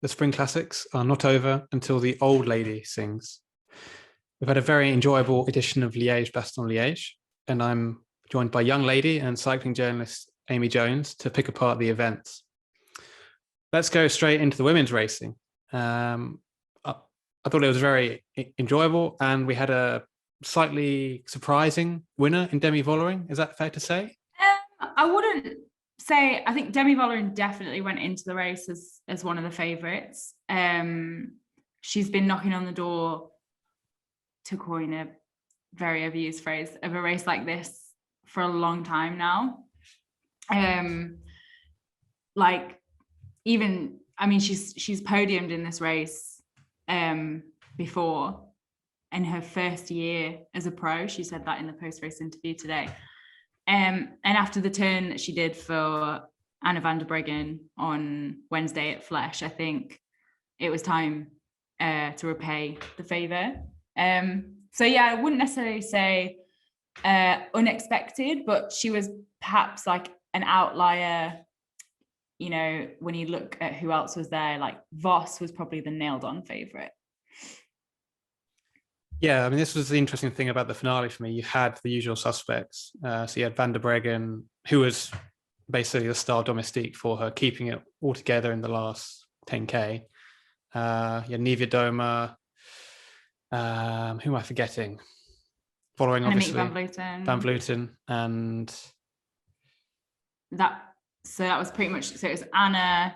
the spring classics are not over until the old lady sings. We've had a very enjoyable edition of Liège-Bastogne-Liège, and I'm joined by young lady and cycling journalist Amy Jones to pick apart the events. Let's go straight into the women's racing. I thought it was very enjoyable, and we had a slightly surprising winner in Demi Vollering. Is that fair to say? I wouldn't say. I think Demi Vollering definitely went into the race as one of the favourites. She's been knocking on the door, to coin a very overused phrase, of a race like this for a long time now. She's podiumed in this race before in her first year as a pro. She said that in the post-race interview today. And after the turn that she did for Anna van der Breggen on Wednesday at Flesch, I think it was time to repay the favour. I wouldn't necessarily say unexpected, but she was perhaps like an outlier. You know, when you look at who else was there, like Voss was probably the nailed-on favourite. Yeah, I mean, this was the interesting thing about the finale for me. You had the usual suspects. So you had Van der Breggen, who was basically the star domestique for her, keeping it all together in the last 10K. You had Nivea Doma. Who am I forgetting? Vollering, obviously. Van Vleuten. And that was pretty much, so it was Anna,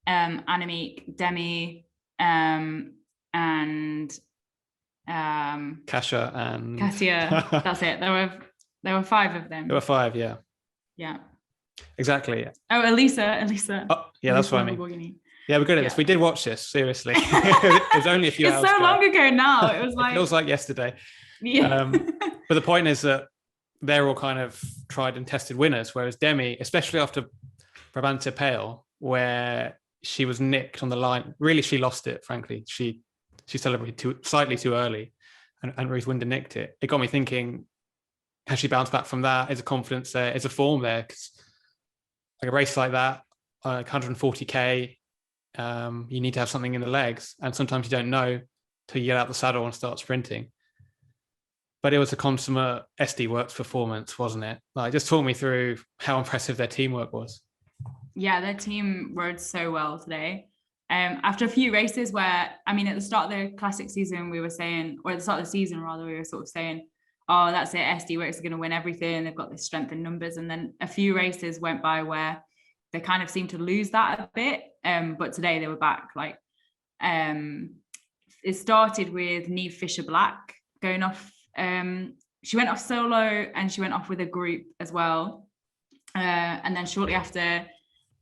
Annemiek, Demi, and Kasia and Kasia. That's it. There were five of them. There were five, yeah. Yeah. Exactly. Oh, Elisa. Oh, yeah, that's what I mean. Yeah, we're good at this. We did watch this, seriously. It was only a few hours ago. It's so long ago now. It was like... It feels like yesterday. Yeah. But the point is that they're all kind of tried and tested winners, whereas Demi, especially after Brabantse Pijl, where she was nicked on the line, really she lost it, frankly. She celebrated slightly too early, and Ruth Winder nicked it. It got me thinking, has she bounced back from that? Is a confidence there? Is a form there? Because like a race like that, like 140K, you need to have something in the legs, and sometimes you don't know till you get out the saddle and start sprinting. But it was a consummate SD Works performance, wasn't it? Like, just talk me through how impressive their teamwork was. Yeah, their team rode so well today. After a few races where, I mean, at the start of the classic season, we were saying, or at the start of the season rather, we were sort of saying, oh, that's it, SD Works are going to win everything. They've got this strength in numbers. And then a few races went by where they kind of seemed to lose that a bit. But today they were back. Like, it started with Niamh Fisher-Black going off. She went off solo and she went off with a group as well. And then shortly after,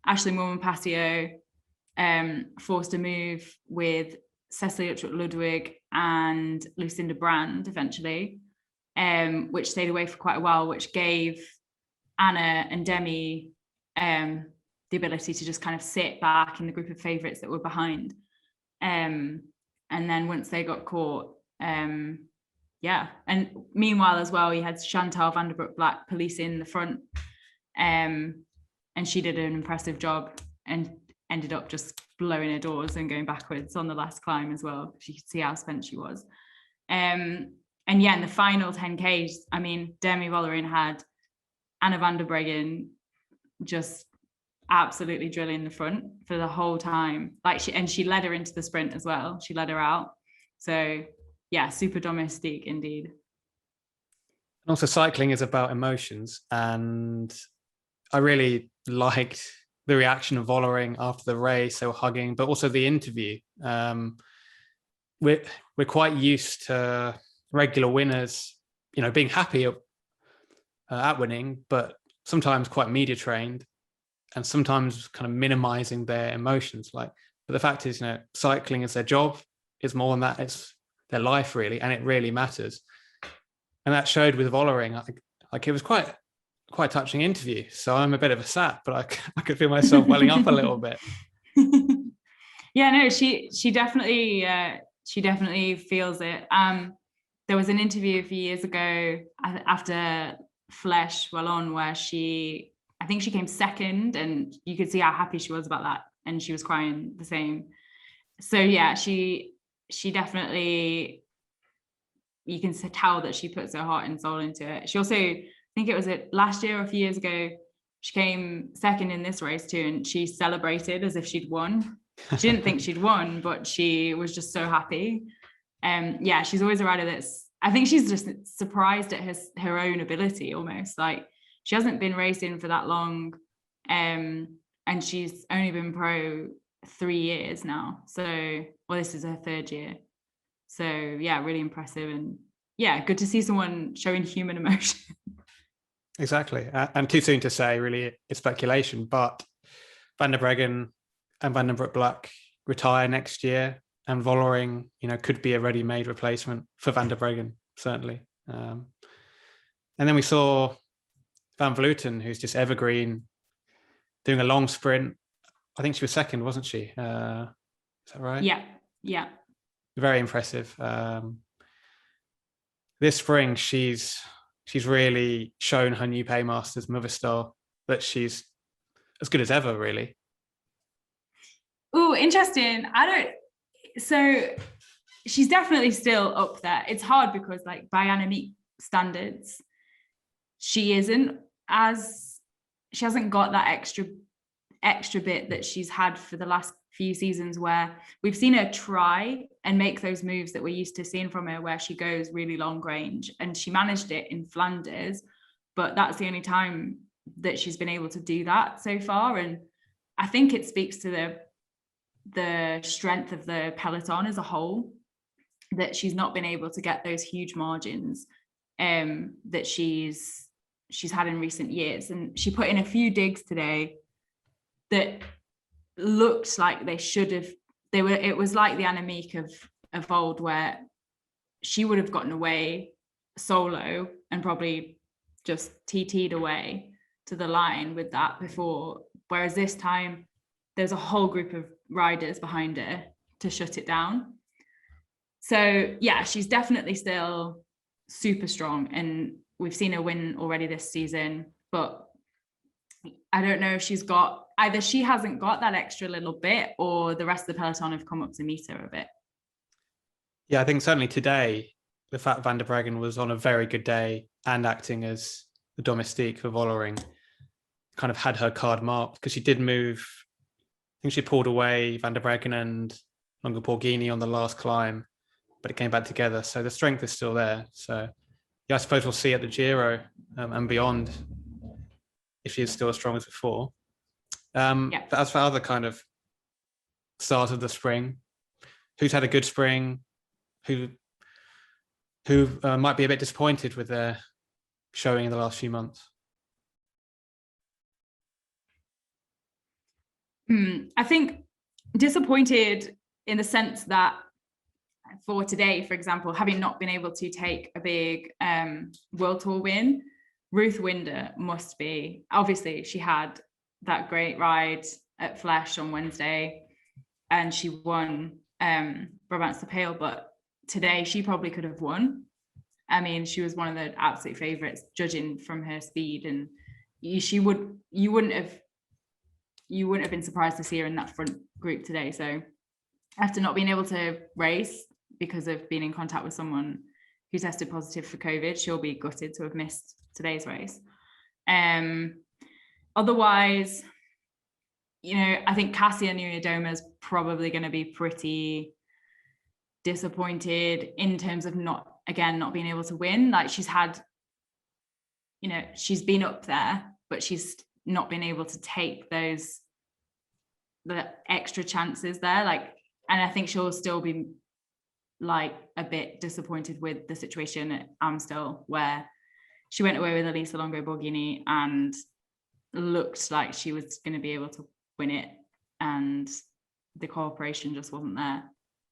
Ashley Moorman-Passio forced a move with Cecily Uttrup-Ludwig and Lucinda Brand eventually, which stayed away for quite a while, which gave Anna and Demi the ability to just kind of sit back in the group of favourites that were behind. And then once they got caught, and meanwhile as well, you had Chantal van der Broek-Black policing the front, and she did an impressive job and ended up just blowing her doors and going backwards on the last climb as well. You could see how spent she was. In the final 10Ks, I mean, Demi Vollering had Anna van der Breggen just absolutely drilling the front for the whole time. She led her into the sprint as well. She led her out. So yeah, super domestique indeed. And also, cycling is about emotions, and I really liked the reaction of Vollering after the race. They were hugging, but also the interview. We're quite used to regular winners, being happy at winning, but sometimes quite media trained, and sometimes kind of minimizing their emotions. But the fact is, cycling is their job. It's more than that. It's their life, really, and it really matters. And that showed with Vollering. It was quite a touching interview. So I'm a bit of a sap, but I could feel myself welling up a little bit. Yeah, no, she definitely feels it. There was an interview a few years ago after Flesch Wallon where I think she came second, and you could see how happy she was about that, and she was crying the same. So yeah, she definitely, you can tell that she puts her heart and soul into it. She also, I think it was last year or a few years ago, she came second in this race too, and she celebrated as if she'd won. She didn't think she'd won, but she was just so happy. Yeah, she's always a rider that's, I think she's just surprised at her own ability almost. Like, she hasn't been racing for that long, and she's only been pro 3 years now. So, well, this is her 3rd year. So yeah, really impressive, and yeah, good to see someone showing human emotion. Exactly. And too soon to say, really, it's speculation, but Van der Breggen and Van den Broek-Black retire next year, and Vollering, could be a ready-made replacement for Van der Breggen, certainly. And then we saw Van Vleuten, who's just evergreen, doing a long sprint. I think she was second, wasn't she? Is that right? Yeah. Very impressive. This spring, she's really shown her new paymasters, Movistar, that she's as good as ever, really. Oh, interesting. So she's definitely still up there. It's hard because, like, by Annemiek standards, she hasn't got that extra bit that she's had for the last few seasons, where we've seen her try and make those moves that we're used to seeing from her, where she goes really long range, and she managed it in Flanders, but that's the only time that she's been able to do that so far. And I think it speaks to the strength of the peloton as a whole, that she's not been able to get those huge margins that she's had in recent years. And she put in a few digs today that looked like they should have, it was like the Annemiek of old, where she would have gotten away solo and probably just TT'd away to the line with that before, whereas this time there's a whole group of riders behind her to shut it down. So yeah, she's definitely still super strong, and we've seen her win already this season, but I don't know if either she hasn't got that extra little bit, or the rest of the peloton have come up to meet her a bit. Yeah, I think certainly today, the fact Van der Breggen was on a very good day and acting as the domestique for Vollering kind of had her card marked, because she did move. I think she pulled away Van der Breggen and Longo Borghini on the last climb, but it came back together. So the strength is still there. So yeah, I suppose we'll see at the Giro and beyond if she is still as strong as before. But as for other kind of stars of the spring, who's had a good spring, who might be a bit disappointed with their showing in the last few months? I think disappointed in the sense that for today, for example, having not been able to take a big World Tour win, Ruth Winder must be, obviously she had that great ride at Flesch on Wednesday and she won Brabantse Pijl, but today she probably could have won. I mean, she was one of the absolute favourites, judging from her speed, and you wouldn't have been surprised to see her in that front group today. So after not being able to race because of being in contact with someone who tested positive for COVID, she'll be gutted to have missed today's race. Otherwise, I think Cassia Niewiadoma is probably going to be pretty disappointed in terms of not being able to win. Like, she's had, she's been up there, but she's not been able to take the extra chances there. And I think she'll still be like a bit disappointed with the situation at Amstel, where she went away with Elisa Longo Borghini and looked like she was going to be able to win it, and the cooperation just wasn't there.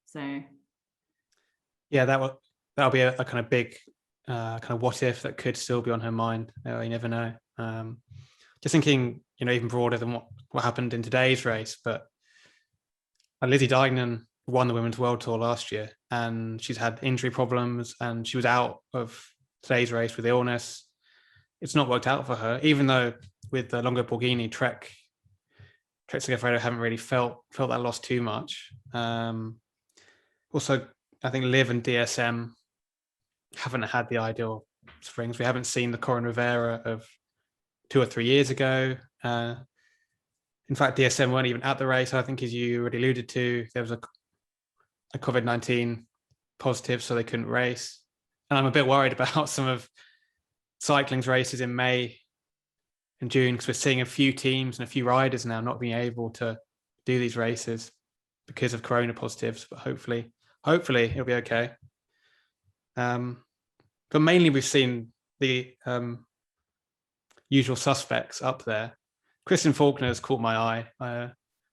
So yeah, that'll be a kind of big kind of what if that could still be on her mind. You never know. Just thinking, even broader than what happened in today's race, but Lizzie Deignan won the Women's World Tour last year, and she's had injury problems, and she was out of today's race with illness. It's not worked out for her, even though with the Longo Borghini, Trek Trek Segafredo haven't really felt that loss too much. Also, I think Liv and DSM haven't had the ideal springs. We haven't seen the Corin Rivera of 2 or 3 years ago. In fact, DSM weren't even at the race. I think, as you already alluded to, there was a COVID-19 positive, so they couldn't race. And I'm a bit worried about some of cycling's races in May and June, because we're seeing a few teams and a few riders now not being able to do these races because of corona positives. But hopefully it'll be okay. But mainly we've seen the usual suspects up there. Kristen Faulkner has caught my eye.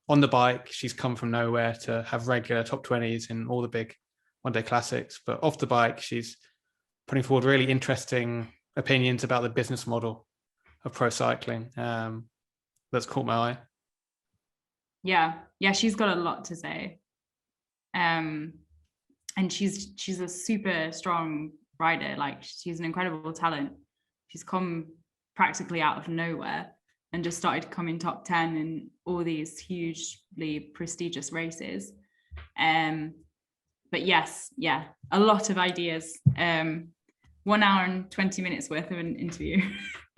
On the bike, she's come from nowhere to have regular top 20s in all the big one-day classics. But off the bike, she's putting forward really interesting opinions about the business model of pro cycling. That's caught my eye. Yeah, she's got a lot to say. And she's a super strong rider. Like, she's an incredible talent. She's come practically out of nowhere and just started coming top 10 in all these hugely prestigious races. But yes, a lot of ideas. 1 hour and 20 minutes worth of an interview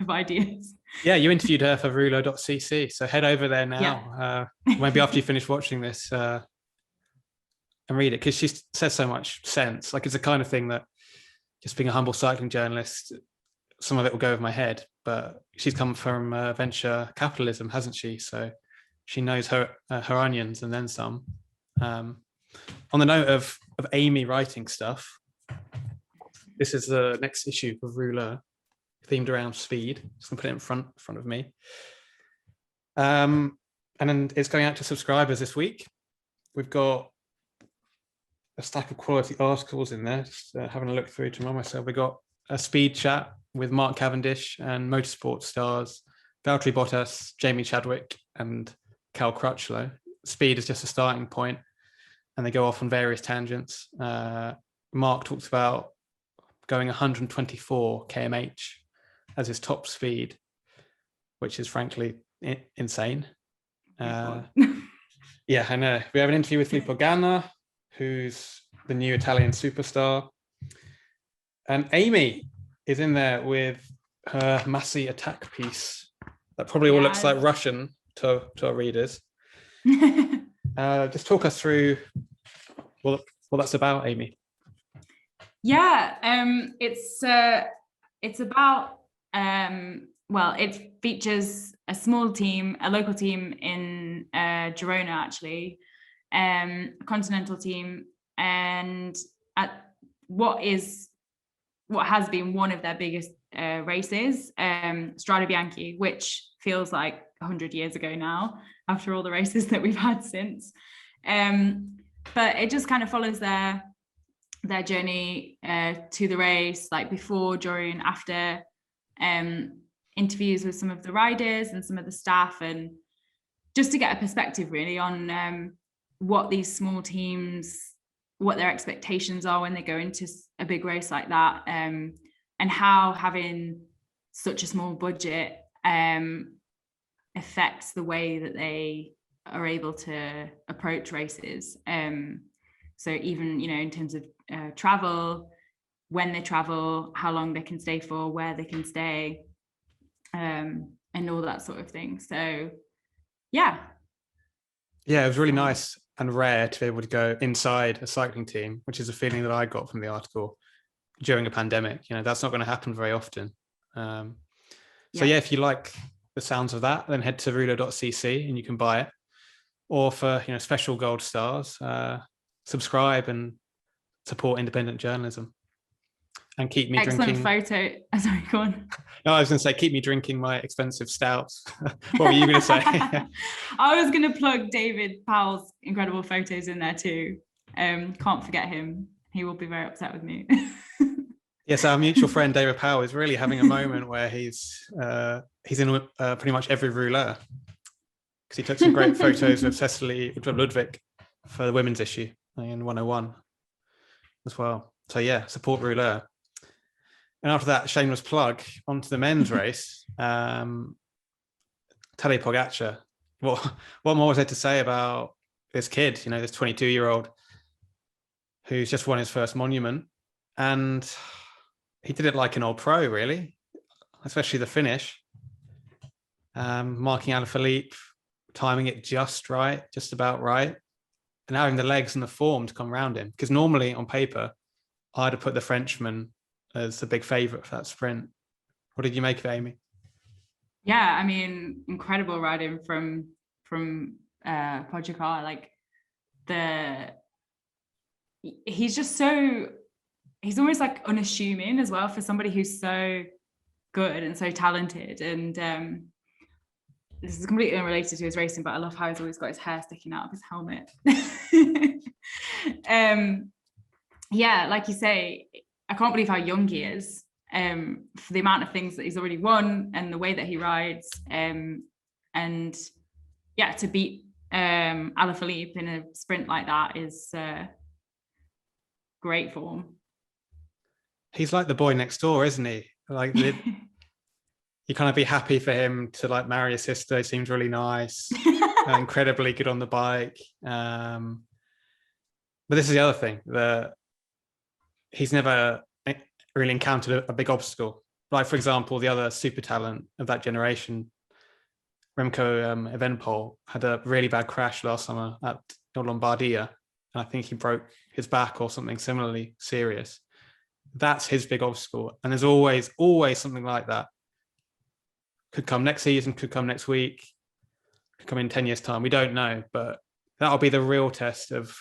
of ideas. Yeah, you interviewed her for Rouleur.cc, so head over there now. Yeah. Maybe after you finish watching this and read it, because she says so much sense. Like, it's the kind of thing that, just being a humble cycling journalist, some of it will go over my head, but she's come from venture capitalism, hasn't she? So she knows her onions and then some. On the note of Amy writing stuff, this is the next issue of Rouleur, themed around speed. Just gonna put it in front of me. And then it's going out to subscribers this week. We've got a stack of quality articles in there. Just having a look through to remind myself. We got a speed chat with Mark Cavendish and motorsport stars Valtteri Bottas, Jamie Chadwick, and Cal Crutchlow. Speed is just a starting point, and they go off on various tangents. Mark talks about going 124 kmh as his top speed, which is frankly insane. Yeah, I know. We have an interview with Filippo Ganna, who's the new Italian superstar. And Amy is in there with her Massey attack piece that probably all looks like Russian to our readers. Just talk us through what that's about, Amy. Yeah, it's about, it features a small team, a local team in Girona, actually, a continental team, and at what has been one of their biggest races, Strade Bianche, which feels like 100 years ago now, after all the races that we've had since. But it just kind of follows their journey to the race, like before, during, after, interviews with some of the riders and some of the staff, and just to get a perspective really on what these small teams, what their expectations are when they go into a big race like that, and how having such a small budget affects the way that they are able to approach races. So even, in terms of travel, when they travel, how long they can stay for, where they can stay, and all that sort of thing. So yeah, it was really nice and rare to be able to go inside a cycling team, which is a feeling that I got from the article during a pandemic. That's not going to happen very often. So if you like the sounds of that, then head to Rouleur.cc and you can buy it. Or for special gold stars, subscribe and support independent journalism, and keep me drinking. Photo. Sorry, go on. No, I was going to say, keep me drinking my expensive stouts. What were you going to say? I was going to plug David Powell's incredible photos in there too. Can't forget him. He will be very upset with me. Yes, our mutual friend David Powell is really having a moment where he's in pretty much every rouleur, because he took some great photos of Cecily Ludwig for the women's issue in 101 as well. So yeah, support Rouleur. And after that, shameless plug, onto the men's race. Tadej Pogacar what more was there to say about this kid, this 22-year-old who's just won his first monument, and he did it like an old pro, really, especially the finish, marking Alaphilippe, timing it just right, just about right, and having the legs and the form to come around him. Because normally on paper, I'd have put the Frenchman as the big favourite for that sprint. What did you make of it, Amy? Yeah, I mean, incredible riding from Pogacar. Like he's just so, he's almost like unassuming as well for somebody who's so good and so talented. And this is completely unrelated to his racing, but I love how he's always got his hair sticking out of his helmet. Yeah, like you say, I can't believe how young he is, for the amount of things that he's already won and the way that he rides, and yeah, to beat Alaphilippe in a sprint like that is great form. He's like the boy next door, isn't he? Like you kind of be happy for him to like marry his sister. He seems really nice, incredibly good on the bike. But this is the other thing, that he's never really encountered a big obstacle. Like, for example, the other super talent of that generation, Remco Evenepoel, had a really bad crash last summer at Lombardia. And I think he broke his back or something similarly serious. That's his big obstacle. And there's always something like that. Could come next season, could come next week, could come in 10 years' time. We don't know, but that'll be the real test of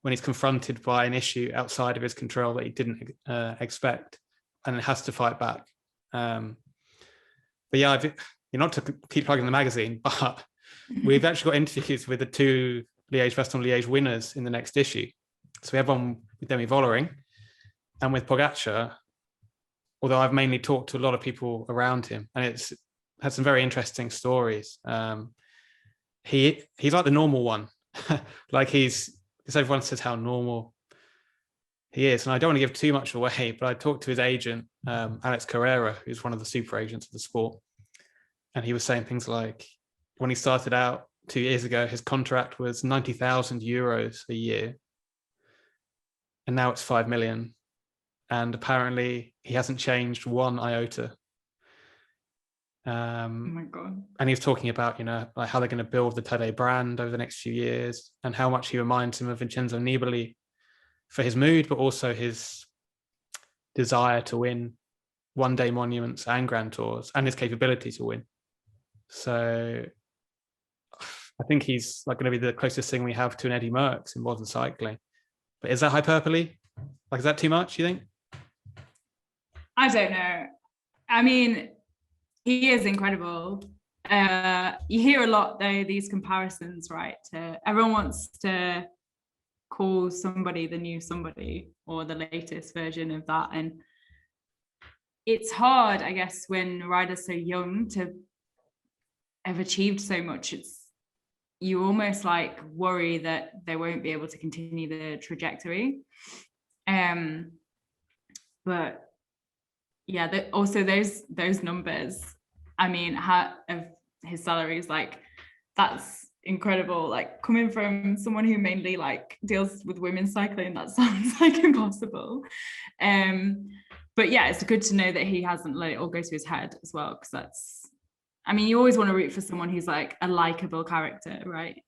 when he's confronted by an issue outside of his control that he didn't expect, and it has to fight back. But yeah, you're not to keep plugging the magazine, but we've actually got interviews with the two Liège-Bastogne-Liège winners in the next issue. So we have one with Demi Vollering and with Pogacar, although I've mainly talked to a lot of people around him, and it's had some very interesting stories. He's like the normal one. Like because everyone says how normal he is. And I don't want to give too much away, but I talked to his agent, Alex Carrera, who's one of the super agents of the sport. And he was saying things like, when he started out 2 years ago, his contract was 90,000 euros a year. And now it's 5 million. And apparently he hasn't changed one iota. Oh my God. And he's talking about, like how they're going to build the Tadej brand over the next few years, and how much he reminds him of Vincenzo Nibali for his mood, but also his desire to win one-day monuments and Grand Tours, and his capability to win. So I think he's like going to be the closest thing we have to an Eddie Merckx in modern cycling. But is that hyperbole? Like, is that too much, you think? I don't know. I mean, he is incredible. You hear a lot, though, these comparisons, right? Everyone wants to call somebody the new somebody or the latest version of that. And it's hard, I guess, when riders so young to have achieved so much. You almost like worry that they won't be able to continue the trajectory. But yeah, also those numbers, I mean, of his salaries, like, that's incredible. Like, coming from someone who mainly like deals with women's cycling, that sounds like impossible. But yeah, it's good to know that he hasn't let it all go to his head as well, because I mean, you always want to root for someone who's like a likable character, right?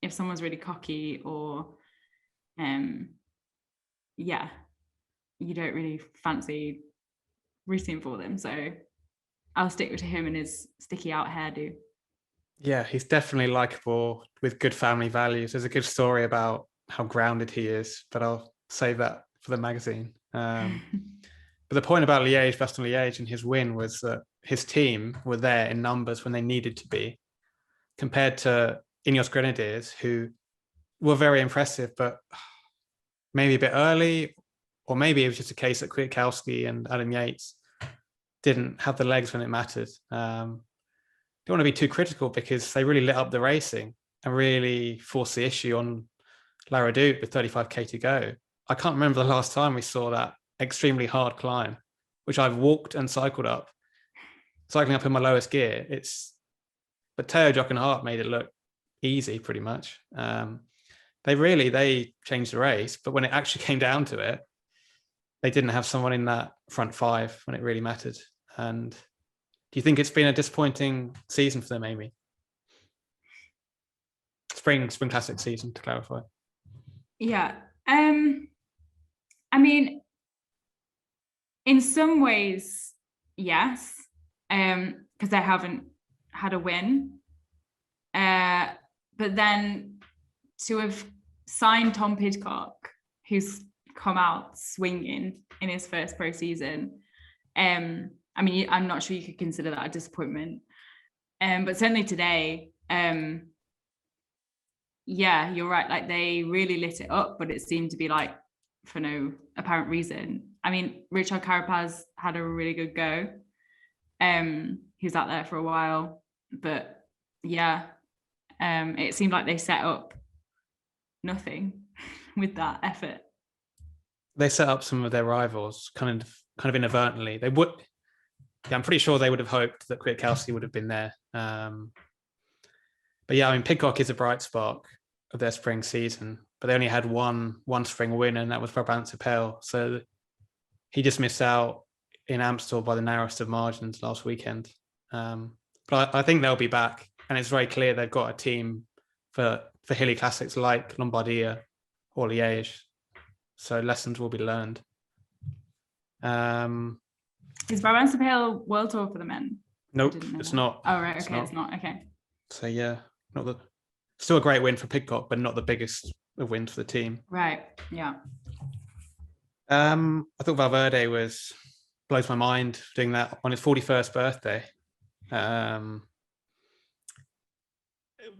If someone's really cocky or yeah, you don't really fancy rooting for them. So I'll stick to him and his sticky out hairdo. Yeah, he's definitely likable with good family values. There's a good story about how grounded he is, but I'll save that for the magazine. But the point about Liège-Bastogne-Liège and his win was that his team were there in numbers when they needed to be, compared to Ineos Grenadiers, who were very impressive, but maybe a bit early, or maybe it was just a case that Kwiatkowski and Adam Yates didn't have the legs when it mattered. Don't want to be too critical, because they really lit up the racing and really forced the issue on La Redoute with 35k to go. I can't remember the last time we saw that extremely hard climb, which I've walked and cycling up in my lowest gear. But Tadej and Hart made it look easy pretty much. They changed the race, but when it actually came down to it, they didn't have someone in that front five when it really mattered. And do you think it's been a disappointing season for them, Amy? Spring Classic season, to clarify. Yeah. I mean, in some ways, yes, because they haven't had a win. But then to have signed Tom Pidcock, who's come out swinging in his first pro season, I mean, I'm not sure you could consider that a disappointment. But certainly today, yeah, you're right. Like, they really lit it up, but it seemed to be like for no apparent reason. I mean, Richard Carapaz had a really good go. He was out there for a while, but yeah, it seemed like they set up nothing with that effort. They set up some of their rivals kind of inadvertently. They would, yeah, I'm pretty sure they would have hoped that Kwiatkowski would have been there. But yeah, I mean, Pidcock is a bright spark of their spring season, but they only had one spring win, and that was Brabantse Pijl. So he just missed out in Amstel by the narrowest of margins last weekend. But I think they'll be back, and it's very clear they've got a team for hilly classics like Lombardia or Liège. So lessons will be learned. Is Brabantse Pijl World Tour for the men? Nope, it's not. Oh, right. Okay, it's not. Okay. So yeah, still a great win for Pidcock, but not the biggest of wins for the team. Right. Yeah. I thought Valverde blows my mind doing that on his 41st birthday.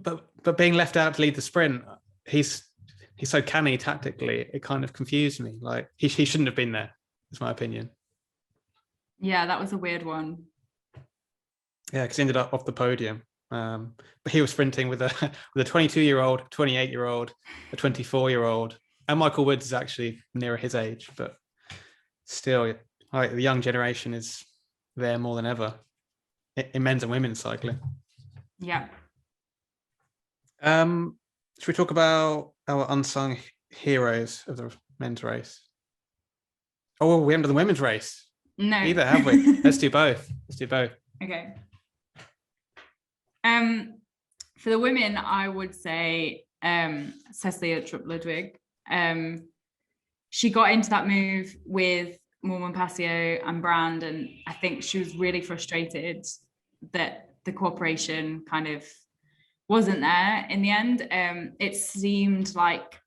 But being left out to lead the sprint, he's so canny tactically. It kind of confused me. Like, he shouldn't have been there, is my opinion. Yeah, that was a weird one. Yeah, because he ended up off the podium. But he was sprinting with a 22-year-old, 28-year-old, a 24-year-old, and Michael Woods is actually nearer his age, but still, like, the young generation is there more than ever in men's and women's cycling. Yeah. Should we talk about our unsung heroes of the men's race? Oh, we haven't done the women's race. No. Either, have we? Let's do both. Okay. For the women, I would say Cecilia Trupp-Ludwig. She got into that move with Moolman Pasio and Brand, and I think she was really frustrated that the cooperation kind of wasn't there in the end. It seemed like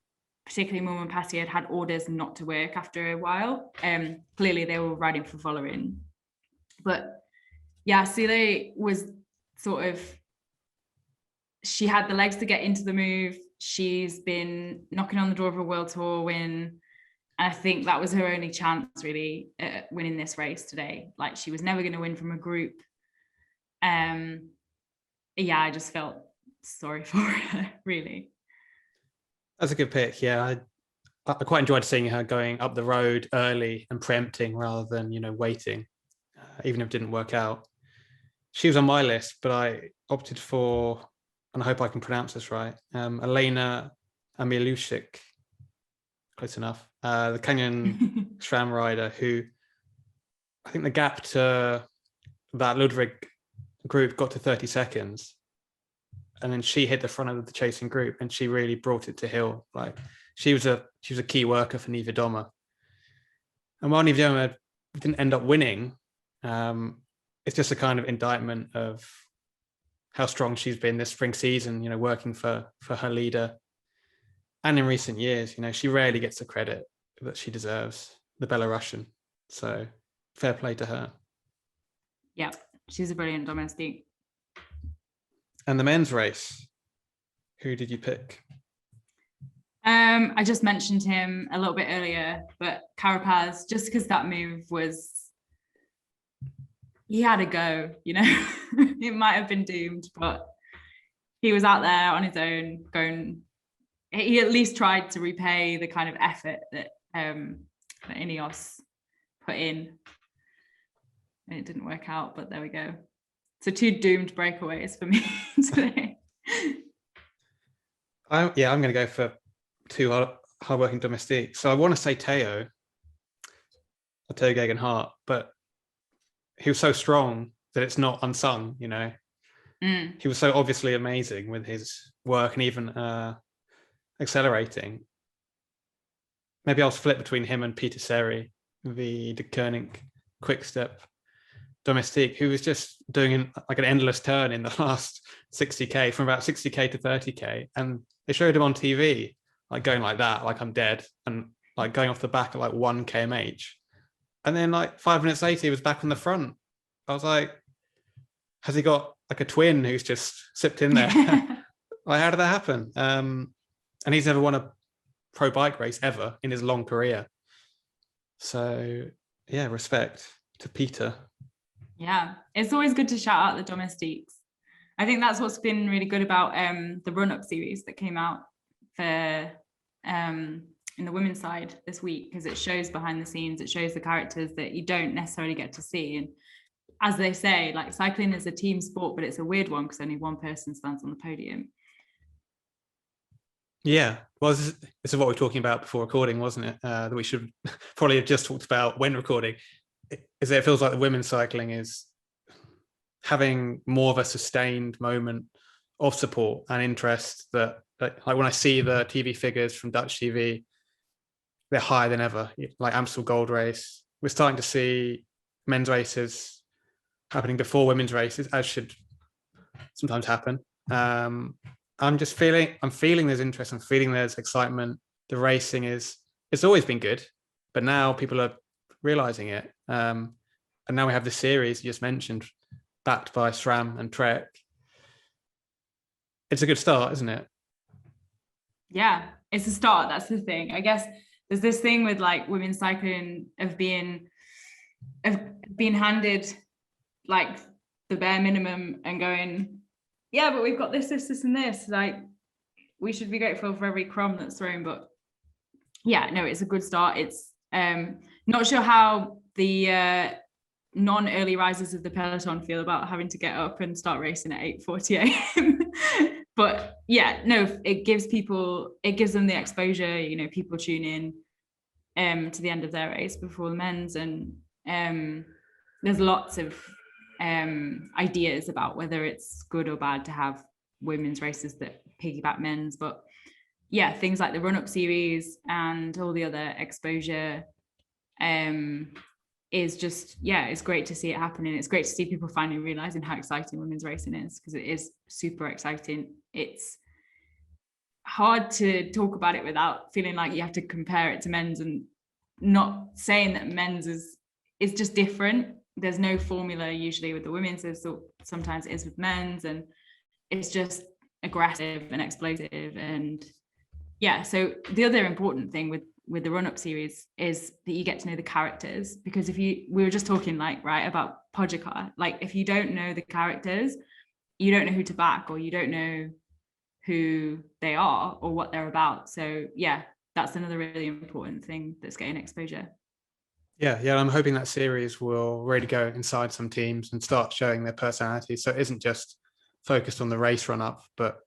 particularly Moolman Pasio had orders not to work after a while. Clearly they were riding for Vollering. But yeah, Celia was sort of, she had the legs to get into the move. She's been knocking on the door of a World Tour win. And I think that was her only chance really at winning this race today. Like, she was never going to win from a group. Yeah, I just felt sorry for her, really. That's a good pick. Yeah, I quite enjoyed seeing her going up the road early and preempting rather than, waiting, even if it didn't work out. She was on my list, but I opted for, and I hope I can pronounce this right, Elena Amilushik. Close enough. The Kenyan SRAM rider who, I think the gap to that Ludwig group got to 30 seconds. And then she hit the front of the chasing group and she really brought it to heel. Like, she was a key worker for Niewiadoma. And while Niewiadoma didn't end up winning, it's just a kind of indictment of how strong she's been this spring season, working for her leader. And in recent years, she rarely gets the credit that she deserves, the Belarusian. So fair play to her. Yeah, she's a brilliant domestique. And the men's race, who did you pick? I just mentioned him a little bit earlier, but Carapaz, just because that move was, he had a go, it might have been doomed, but he was out there on his own going, he at least tried to repay the kind of effort that Ineos put in. And it didn't work out, but there we go. So 2 doomed breakaways for me today. I'm going to go for two hardworking domestiques. So I want to say Teo Geoghegan Hart, but he was so strong that it's not unsung, you know. He was so obviously amazing with his work and even accelerating. Maybe I'll split between him and Peter Seri, the De Koning quick-step domestique, who was just doing like an endless turn in the last 60k, from about 60k to 30k, and they showed him on TV like going like that, like I'm dead, and like going off the back at like 1 kmh, and then like 5 minutes later he was back on the front. I was like, has he got like a twin who's just sipped in there? Like, how did that happen? And he's never won a pro bike race ever in his long career. So yeah, respect to Peter. Yeah, it's always good to shout out the domestiques. I think that's what's been really good about the run-up series that came out for in the women's side this week, because it shows behind the scenes, it shows the characters that you don't necessarily get to see. And as they say, like, cycling is a team sport, but it's a weird one because only one person stands on the podium. Yeah, well, this is what we were talking about before recording, wasn't it? That we should probably have just talked about when recording. Is that it feels like the women's cycling is having more of a sustained moment of support and interest, that like when I see the TV figures from Dutch TV, they're higher than ever. Like Amstel Gold Race, we're starting to see men's races happening before women's races, as should sometimes happen. I'm feeling there's interest, I'm feeling there's excitement. The racing it's always been good, but now people are realizing it. And now we have the series you just mentioned, backed by SRAM and Trek. It's a good start, isn't it? Yeah, it's a start. That's the thing. I guess there's this thing with like women's cycling of being handed like the bare minimum and going, yeah, but we've got this, and this. Like, we should be grateful for every crumb that's thrown. But yeah, no, it's a good start. It's not sure how the non-early risers of the peloton feel about having to get up and start racing at 8:40 a.m. But yeah, no, it gives them the exposure. You know, people tune in to the end of their race before the men's, and there's lots of ideas about whether it's good or bad to have women's races that piggyback men's. But yeah, things like the run-up series and all the other exposure is just, yeah, it's great to see it happening. It's great to see people finally realizing how exciting women's racing is, because it is super exciting. It's hard to talk about it without feeling like you have to compare it to men's, and not saying that men's is just different. There's no formula usually with the women's, there's sometimes it is with men's, and it's just aggressive and explosive. And yeah, so the other important thing with the run-up series is that you get to know the characters, because we were just talking about Pogacar, like if you don't know the characters, you don't know who to back, or you don't know who they are or what they're about. So yeah, that's another really important thing that's getting exposure. Yeah, I'm hoping that series will really go inside some teams and start showing their personality, so it isn't just focused on the race run-up, but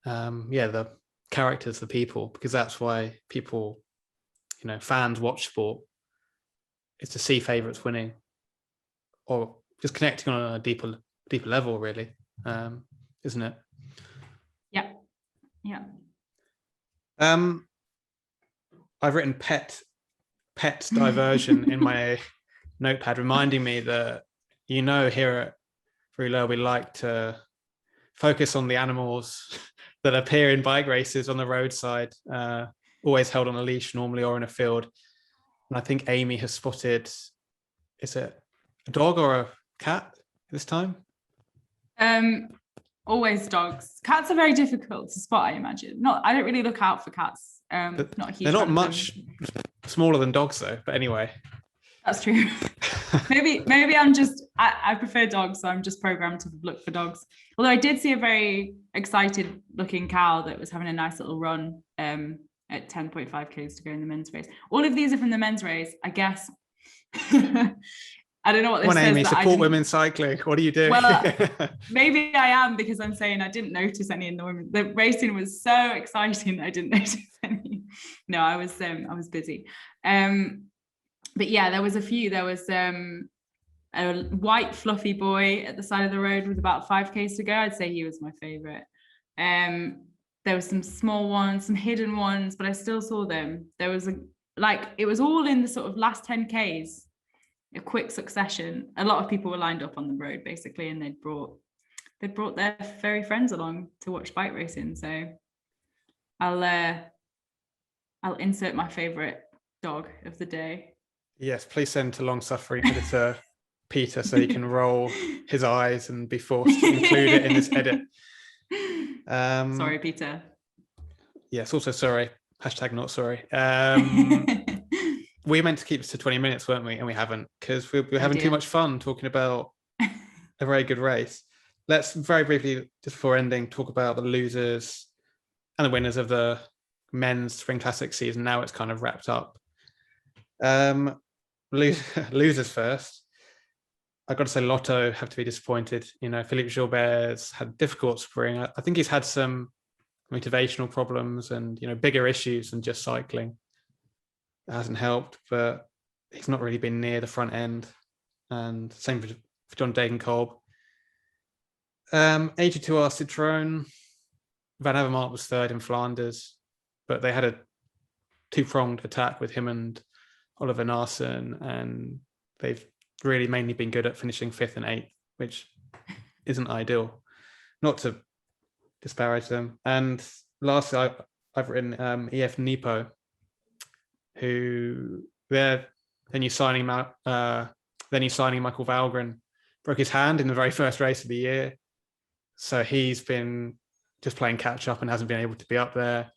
the characters, the people, because that's why people, fans watch sport. It's to see favorites winning, or just connecting on a deeper level, really, isn't it? Yeah. I've written pet diversion in my notepad, reminding me that here at Rouleur we like to focus on the animals that appear in bike races on the roadside, always held on a leash normally, or in a field. And I think Amy has spotted, is it a dog or a cat this time? Always dogs. Cats are very difficult to spot, I imagine. I don't really look out for cats. Not a huge they're not much smaller than dogs though, but anyway. That's true. maybe I'm just, I prefer dogs, so I'm just programmed to look for dogs. Although I did see a very excited looking cow that was having a nice little run at 10.5 k's to go in the men's race. All of these are from the men's race, I guess. I don't know what this Come on, says. Amy, That I support didn't- women's cycling. What are you doing? Well, maybe I am, because I'm saying I didn't notice any in the women. The racing was so exciting that I didn't notice any. No, I was busy. But yeah, there was a few. There was a white fluffy boy at the side of the road with about 5Ks to go. I'd say he was my favorite. There were some small ones, some hidden ones, but I still saw them. There was it was all in the sort of last 10Ks, a quick succession. A lot of people were lined up on the road basically, and they'd brought their furry friends along to watch bike racing. So I'll insert my favorite dog of the day. Yes, please send to long-suffering editor Peter so he can roll his eyes and be forced to include it in this edit. Sorry, Peter. Yes, also sorry. Hashtag not sorry. We meant to keep this to 20 minutes, weren't we? And we haven't, because we're having too much fun talking about a very good race. Let's very briefly, just before ending, talk about the losers and the winners of the men's Spring Classic season. Now it's kind of wrapped up. Losers first. I've got to say Lotto have to be disappointed. You know, Philippe Gilbert's had a difficult spring. I think he's had some motivational problems and, you know, bigger issues than just cycling. It hasn't helped, but he's not really been near the front end. And same for John Degenkolb. AG2R Citroën, Van Avermaet was third in Flanders, but they had a two-pronged attack with him and Oliver Naesen, and they've really mainly been good at finishing 5th and 8th, which isn't ideal. Not to disparage them. And lastly, I've written EF Nipo, who then you signing Michael Valgren broke his hand in the very first race of the year, so he's been just playing catch up and hasn't been able to be up there.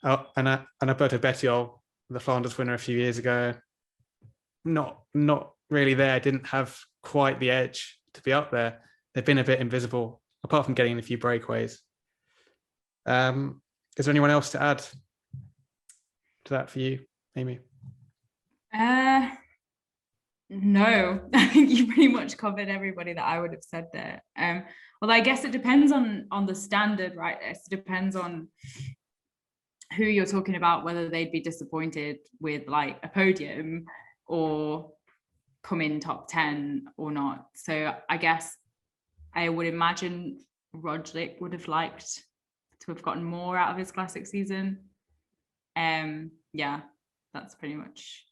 And Alberto Bettiol, the Flanders winner a few years ago, not really there, didn't have quite the edge to be up there. They've been a bit invisible, apart from getting a few breakaways. Is there anyone else to add to that for you, Amy? No, I think you pretty much covered everybody that I would have said there. Well, I guess it depends on the standard, right? It depends on who you're talking about, whether they'd be disappointed with like a podium or come in top 10 or not. So I guess I would imagine Roglic would have liked to have gotten more out of his classic season. Yeah, that's pretty much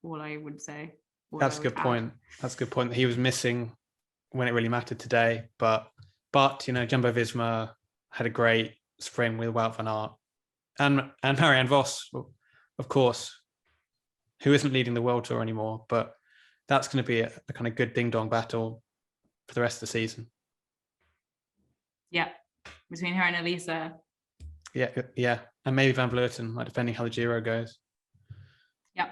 all I would say. That's a good point. That's a good point that he was missing when it really mattered today. But you know, Jumbo Visma had a great spring with Wout van Aert and Marianne Vos, of course, who isn't leading the World Tour anymore. But that's going to be a kind of good ding-dong battle for the rest of the season. Yeah, between her and Elisa. Yeah, and maybe Van Vleuten, like depending how the Giro goes. Yeah.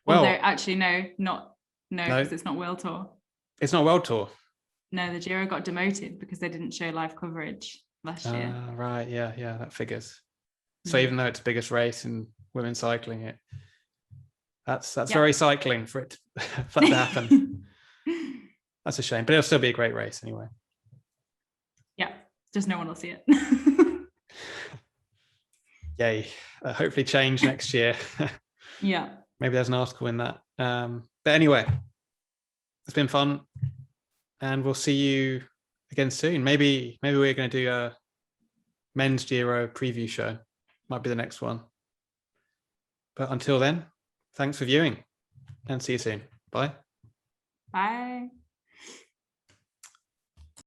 Well, although actually no, because it's not World Tour. It's not World Tour. No, the Giro got demoted because they didn't show live coverage last year. Right, yeah, that figures. So even though it's the biggest race in women's cycling, that's very cycling for it for that to happen. That's a shame, but it'll still be a great race anyway. Yeah, just no one will see it. Yay! Hopefully change next year. Yeah. Maybe there's an article in that. But anyway, it's been fun, and we'll see you again soon. Maybe we're going to do a men's Giro preview show. Might be the next one. But until then, thanks for viewing, and see you soon. Bye. Bye.